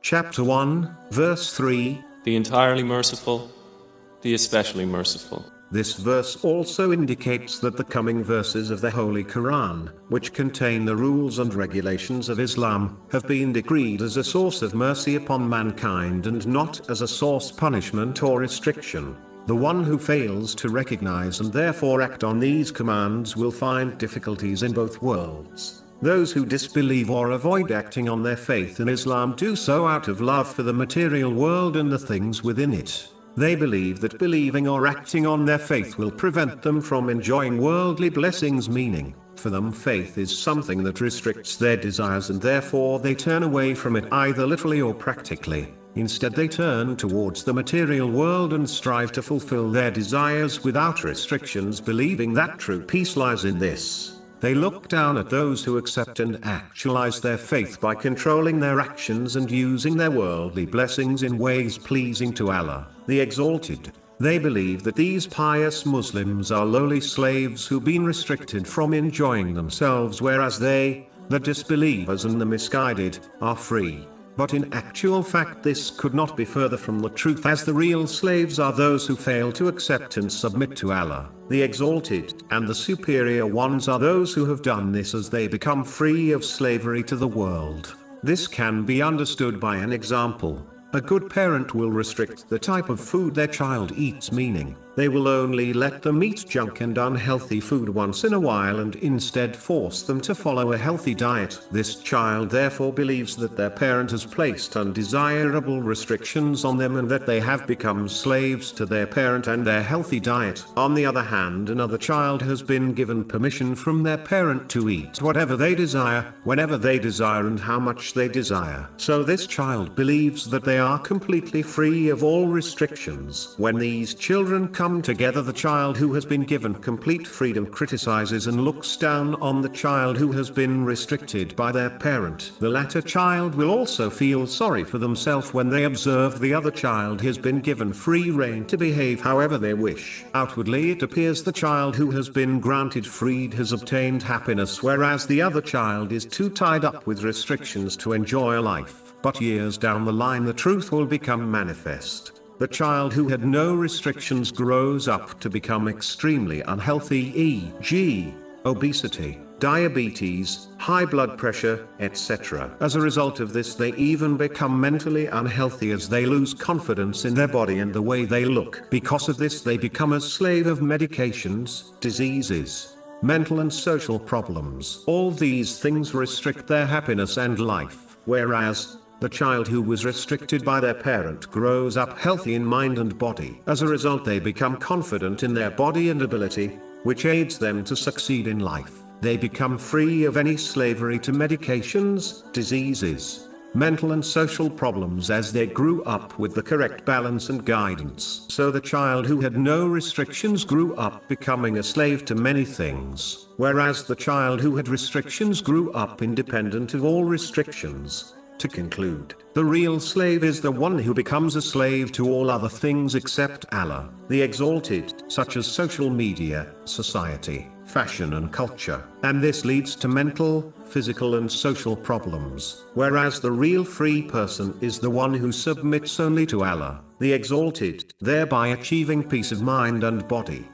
Chapter 1, Verse 3. The entirely merciful, the especially merciful. This verse also indicates that the coming verses of the Holy Quran, which contain the rules and regulations of Islam, have been decreed as a source of mercy upon mankind and not as a source of punishment or restriction. The one who fails to recognize and therefore act on these commands will find difficulties in both worlds. Those who disbelieve or avoid acting on their faith in Islam do so out of love for the material world and the things within it. They believe that believing or acting on their faith will prevent them from enjoying worldly blessings, meaning, for them faith is something that restricts their desires and therefore they turn away from it either literally or practically. Instead they turn towards the material world and strive to fulfill their desires without restrictions, believing that true peace lies in this. They look down at those who accept and actualize their faith by controlling their actions and using their worldly blessings in ways pleasing to Allah, the Exalted. They believe that these pious Muslims are lowly slaves who've been restricted from enjoying themselves, whereas they, the disbelievers and the misguided, are free. But in actual fact this could not be further from the truth, as the real slaves are those who fail to accept and submit to Allah, the Exalted, and the superior ones are those who have done this as they become free of slavery to the world. This can be understood by an example. A good parent will restrict the type of food their child eats, meaning, they will only let them eat junk and unhealthy food once in a while and instead force them to follow a healthy diet. This child therefore believes that their parent has placed undesirable restrictions on them and that they have become slaves to their parent and their healthy diet. On the other hand, another child has been given permission from their parent to eat whatever they desire, whenever they desire and how much they desire. So this child believes that they are completely free of all restrictions. When these children come together, the child who has been given complete freedom criticizes and looks down on the child who has been restricted by their parent. The latter child will also feel sorry for themselves when they observe the other child has been given free rein to behave however they wish. Outwardly it appears the child who has been granted freedom has obtained happiness, whereas the other child is too tied up with restrictions to enjoy life. But years down the line the truth will become manifest. The child who had no restrictions grows up to become extremely unhealthy, e.g., obesity, diabetes, high blood pressure, etc. As a result of this they even become mentally unhealthy as they lose confidence in their body and the way they look. Because of this they become a slave of medications, diseases, mental and social problems. All these things restrict their happiness and life, whereas the child who was restricted by their parent grows up healthy in mind and body. As a result they become confident in their body and ability, which aids them to succeed in life. They become free of any slavery to medications, diseases, mental and social problems as they grew up with the correct balance and guidance. So the child who had no restrictions grew up becoming a slave to many things, whereas the child who had restrictions grew up independent of all restrictions. To conclude, the real slave is the one who becomes a slave to all other things except Allah, the Exalted, such as social media, society, fashion and culture, and this leads to mental, physical and social problems, whereas the real free person is the one who submits only to Allah, the Exalted, thereby achieving peace of mind and body.